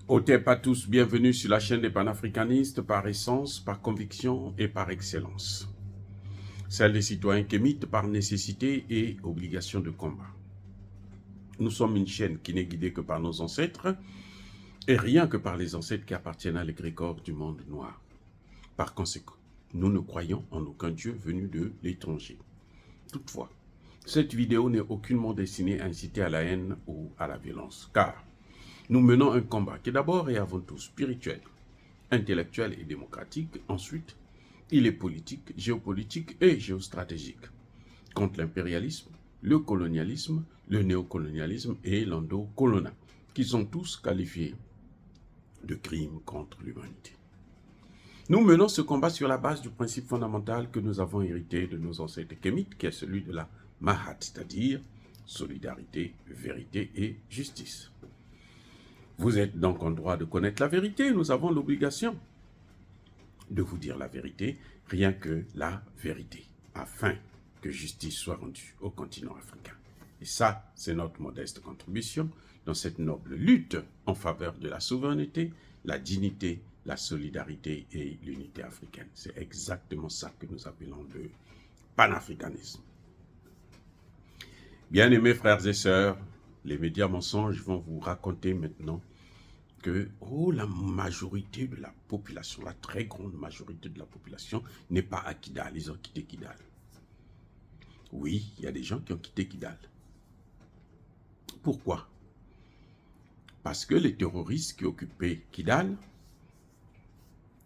Ôtez pas tous, bienvenue sur la chaîne des panafricanistes par essence, par conviction et par excellence. Celle des citoyens kémites par nécessité et obligation de combat. Nous sommes une chaîne qui n'est guidée que par nos ancêtres et rien que par les ancêtres qui appartiennent à l'égrégore du monde noir. Par conséquent, nous ne croyons en aucun Dieu venu de l'étranger. Toutefois, cette vidéo n'est aucunement destinée à inciter à la haine ou à la violence, car nous menons un combat qui est d'abord et avant tout spirituel, intellectuel et démocratique. Ensuite, il est politique, géopolitique et géostratégique, contre l'impérialisme, le colonialisme, le néocolonialisme et l'endocoloniat, qui sont tous qualifiés de crimes contre l'humanité. Nous menons ce combat sur la base du principe fondamental que nous avons hérité de nos ancêtres kémites, qui est celui de la Mahat, c'est-à-dire solidarité, vérité et justice. Vous êtes donc en droit de connaître la vérité, nous avons l'obligation de vous dire la vérité, rien que la vérité, afin que justice soit rendue au continent africain. Et ça, c'est notre modeste contribution dans cette noble lutte en faveur de la souveraineté, la dignité, la solidarité et l'unité africaine. C'est exactement ça que nous appelons le panafricanisme. Bien-aimés frères et sœurs, les médias mensonges vont vous raconter maintenant que la majorité de la population, la très grande majorité de la population n'est pas à Kidal, ils ont quitté Kidal. Oui, il y a des gens qui ont quitté Kidal. Pourquoi? Parce que les terroristes qui occupaient Kidal,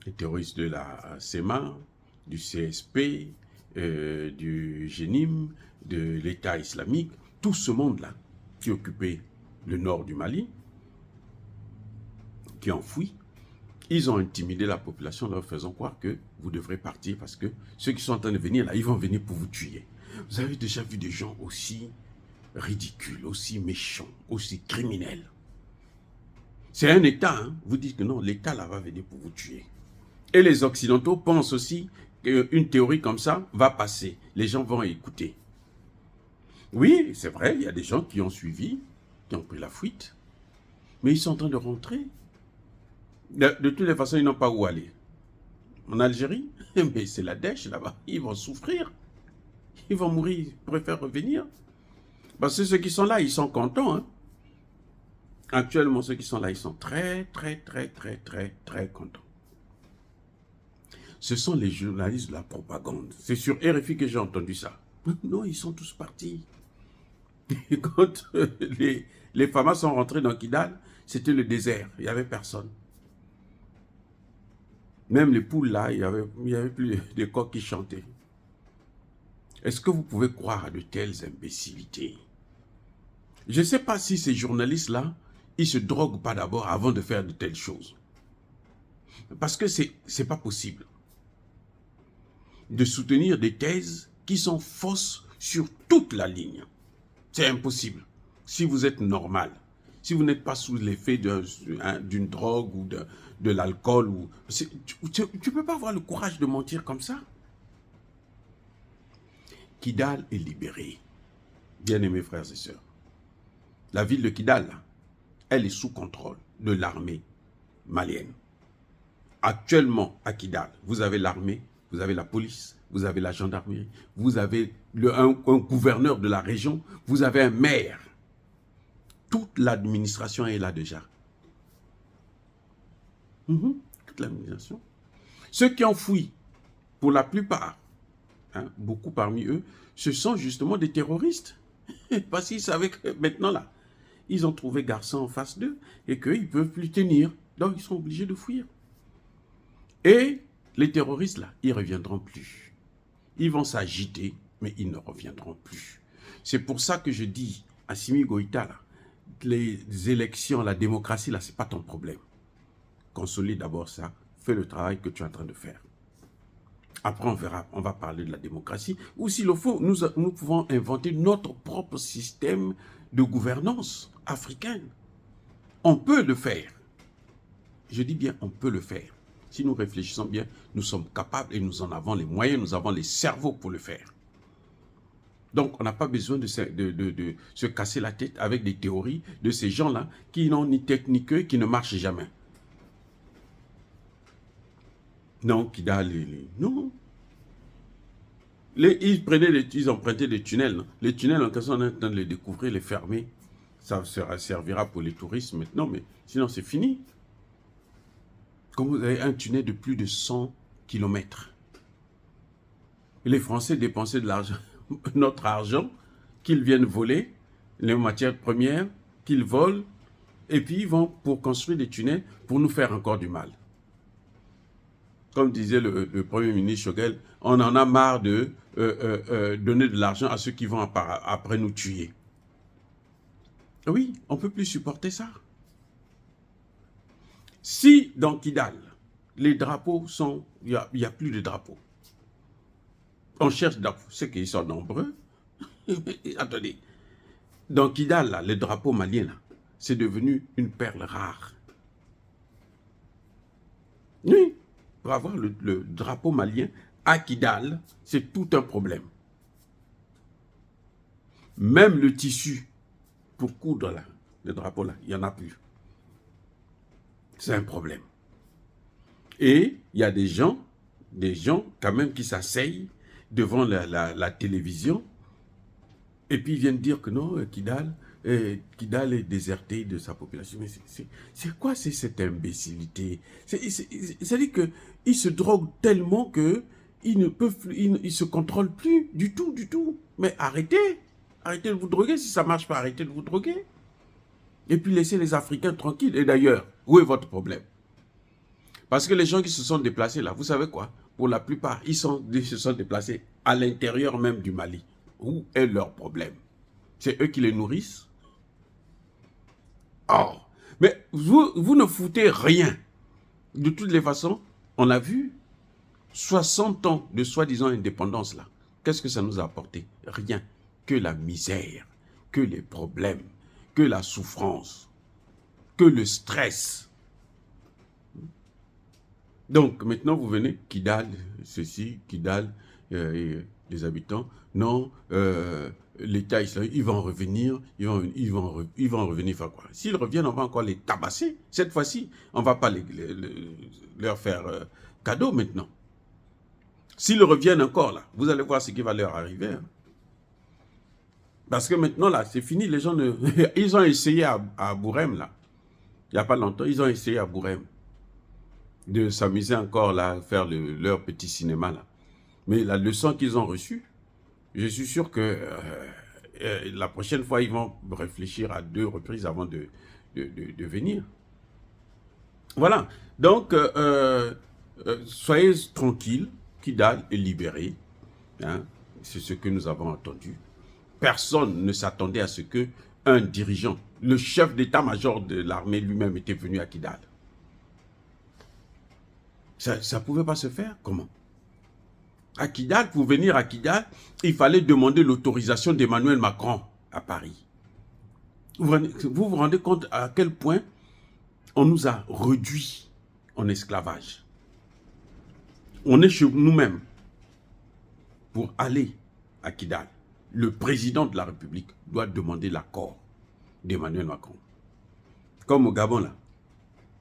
les terroristes de la SEMA, du CSP, du GENIM, de l'État islamique, tout ce monde-là qui occupait le nord du Mali, qui ont fui, ils ont intimidé la population en leur faisant croire que vous devrez partir parce que ceux qui sont en train de venir là, ils vont venir pour vous tuer. Vous avez déjà vu des gens aussi ridicules, aussi méchants, aussi criminels. C'est un État, hein? Vous dites que non, l'État là va venir pour vous tuer. Et les Occidentaux pensent aussi qu'une théorie comme ça va passer. Les gens vont écouter. Oui, c'est vrai, il y a des gens qui ont suivi, qui ont pris la fuite, mais ils sont en train de rentrer. De toutes les façons, ils n'ont pas où aller. En Algérie, mais c'est la dèche là-bas. Ils vont souffrir. Ils vont mourir. Ils préfèrent revenir. Parce que ceux qui sont là, ils sont contents. Hein. Actuellement, ceux qui sont là, ils sont très contents. Ce sont les journalistes de la propagande. C'est sur RFI que j'ai entendu ça. Non, ils sont tous partis. Et quand les Famas sont rentrés dans Kidal, c'était le désert. Il n'y avait personne. Même les poules là, il y avait plus de coqs qui chantaient. Est-ce que vous pouvez croire à de telles imbécilités? Je ne sais pas si ces journalistes-là, ils se droguent pas d'abord avant de faire de telles choses. Parce que c'est pas possible de soutenir des thèses qui sont fausses sur toute la ligne. C'est impossible. Si vous êtes normal, si vous n'êtes pas sous l'effet d'une drogue ou de l'alcool, tu ne peux pas avoir le courage de mentir comme ça. Kidal est libérée. Bien-aimés frères et sœurs. La ville de Kidal, elle est sous contrôle de l'armée malienne. Actuellement, à Kidal, vous avez l'armée, vous avez la police, vous avez la gendarmerie, vous avez un gouverneur de la région, vous avez un maire. Toute l'administration est là déjà. Toute l'administration. Ceux qui ont fui, pour la plupart, hein, beaucoup parmi eux, ce sont justement des terroristes. Parce qu'ils savaient que maintenant là, ils ont trouvé garçon en face d'eux et qu'ils ne peuvent plus tenir. Donc ils sont obligés de fuir. Et les terroristes là, ils ne reviendront plus. Ils vont s'agiter, mais ils ne reviendront plus. C'est pour ça que je dis à Assimi Goïta là, les élections, la démocratie là, c'est pas ton problème. Consolide d'abord ça, fais le travail que tu es en train de faire. Après, on verra, on va parler de la démocratie. Ou s'il le faut, nous pouvons inventer notre propre système de gouvernance africaine. On peut le faire. Je dis bien, on peut le faire. Si nous réfléchissons bien, nous sommes capables et nous en avons les moyens, nous avons les cerveaux pour le faire. Donc, on n'a pas besoin de se casser la tête avec des théories de ces gens-là qui n'ont ni tête ni queue, qui ne marchent jamais. Non, Kidal, non. Ils empruntaient des tunnels. Non? Les tunnels, en quelque sorte, on est en train de les découvrir, les fermer. Ça servira pour les touristes maintenant, mais sinon, c'est fini. Comme vous avez un tunnel de plus de 100 km. Les Français dépensaient de l'argent, notre argent, qu'ils viennent voler, les matières premières, qu'ils volent, et puis ils vont pour construire des tunnels pour nous faire encore du mal. Comme disait le Premier ministre Choguel, on en a marre de donner de l'argent à ceux qui vont après nous tuer. Oui, on ne peut plus supporter ça. Si dans Kidal, les drapeaux sont... Il n'y a plus de drapeaux. On cherche des drapeaux. C'est qu'ils sont nombreux. Attendez. Dans Kidal, là, le drapeau malien, là, c'est devenu une perle rare. Oui. Pour avoir le drapeau malien à Kidal, c'est tout un problème. Même le tissu pour coudre là, le drapeau là, il n'y en a plus. C'est un problème. Et il y a des gens quand même qui s'asseyent devant la télévision et puis ils viennent dire que non, Kidal est déserté de sa population. Mais c'est quoi cette imbécilité? C'est-à-dire qu'ils se droguent tellement qu'ils ne se contrôlent plus du tout. Mais arrêtez de vous droguer. Si ça ne marche pas, arrêtez de vous droguer. Et puis laissez les Africains tranquilles. Et d'ailleurs, où est votre problème? Parce que les gens qui se sont déplacés là, vous savez quoi? Pour la plupart, ils se sont déplacés à l'intérieur même du Mali. Où est leur problème? C'est eux qui les nourrissent? Oh, mais vous ne foutez rien. De toutes les façons, on a vu 60 ans de soi-disant indépendance là. Qu'est-ce que ça nous a apporté? Rien. Que la misère, que les problèmes, que la souffrance, que le stress. Donc maintenant vous venez, Kidal, ceci, Kidal, les habitants, non, l'État islamique, ils vont revenir, ils vont revenir faire quoi? S'ils reviennent, on va encore les tabasser. Cette fois-ci, on ne va pas leur faire cadeau maintenant. S'ils reviennent encore là, vous allez voir ce qui va leur arriver. Hein. Parce que maintenant là, c'est fini, les gens ils ont essayé à Bourem là, il n'y a pas longtemps, ils ont essayé à Bourem de s'amuser encore là, faire leur petit cinéma là. Mais la leçon qu'ils ont reçue, je suis sûr que la prochaine fois, ils vont réfléchir à 2 reprises avant de venir. Voilà. Donc, soyez tranquilles, Kidal est libéré. Hein, c'est ce que nous avons entendu. Personne ne s'attendait à ce qu'un dirigeant, le chef d'état-major de l'armée lui-même était venu à Kidal. Ça ne pouvait pas se faire? Comment? À Kidal, pour venir à Kidal, il fallait demander l'autorisation d'Emmanuel Macron à Paris. Vous vous rendez compte à quel point on nous a réduits en esclavage. On est chez nous-mêmes pour aller à Kidal. Le président de la République doit demander l'accord d'Emmanuel Macron. Comme au Gabon, là.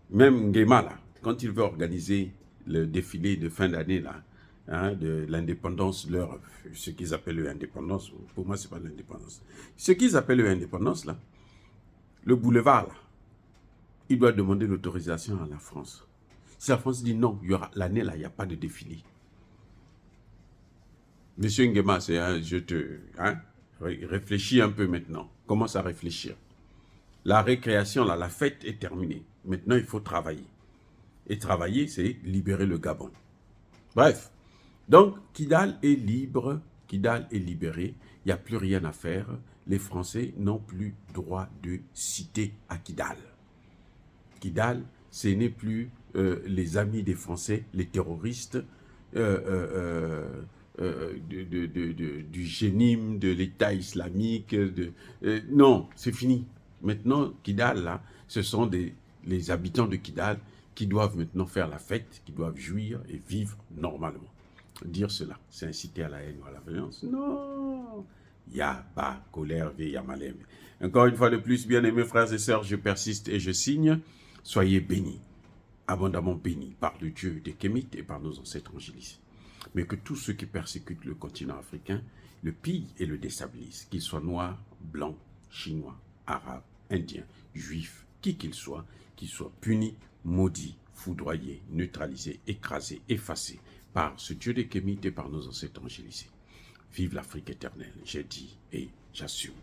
Même Nguema, là, quand il veut organiser le défilé de fin d'année, là, hein, de l'indépendance, ce qu'ils appellent l'indépendance, pour moi, ce n'est pas l'indépendance. Ce qu'ils appellent l'indépendance, là, le boulevard, là, il doit demander l'autorisation à la France. Si la France dit non, l'année, là, il n'y a pas de défilé. Monsieur Nguema, réfléchis un peu maintenant. Commence à réfléchir. La récréation, là, la fête est terminée. Maintenant, il faut travailler. Et travailler, c'est libérer le Gabon. Bref. Donc, Kidal est libre. Kidal est libéré. Il n'y a plus rien à faire. Les Français n'ont plus droit de citer à Kidal. Kidal, ce n'est plus les amis des Français, les terroristes, du génime, de l'État islamique. Non, c'est fini. Maintenant, Kidal, là, ce sont les habitants de Kidal qui doivent maintenant faire la fête, qui doivent jouir et vivre normalement. Dire cela, c'est inciter à la haine ou à la violence. Non, Yaba, colère, Yamalem. Encore une fois de plus, bien-aimés frères et sœurs, je persiste et je signe. Soyez bénis, abondamment bénis par le Dieu des Kémites et par nos ancêtres angélisés. Mais que tous ceux qui persécutent le continent africain le pillent et le déstabilisent, qu'ils soient noirs, blancs, chinois, arabes, indiens, juifs, qui qu'ils soient punis, maudits, foudroyés, neutralisés, écrasés, effacés par ce Dieu des Kémites et par nos ancêtres angélisés. Vive l'Afrique éternelle, j'ai dit et j'assume.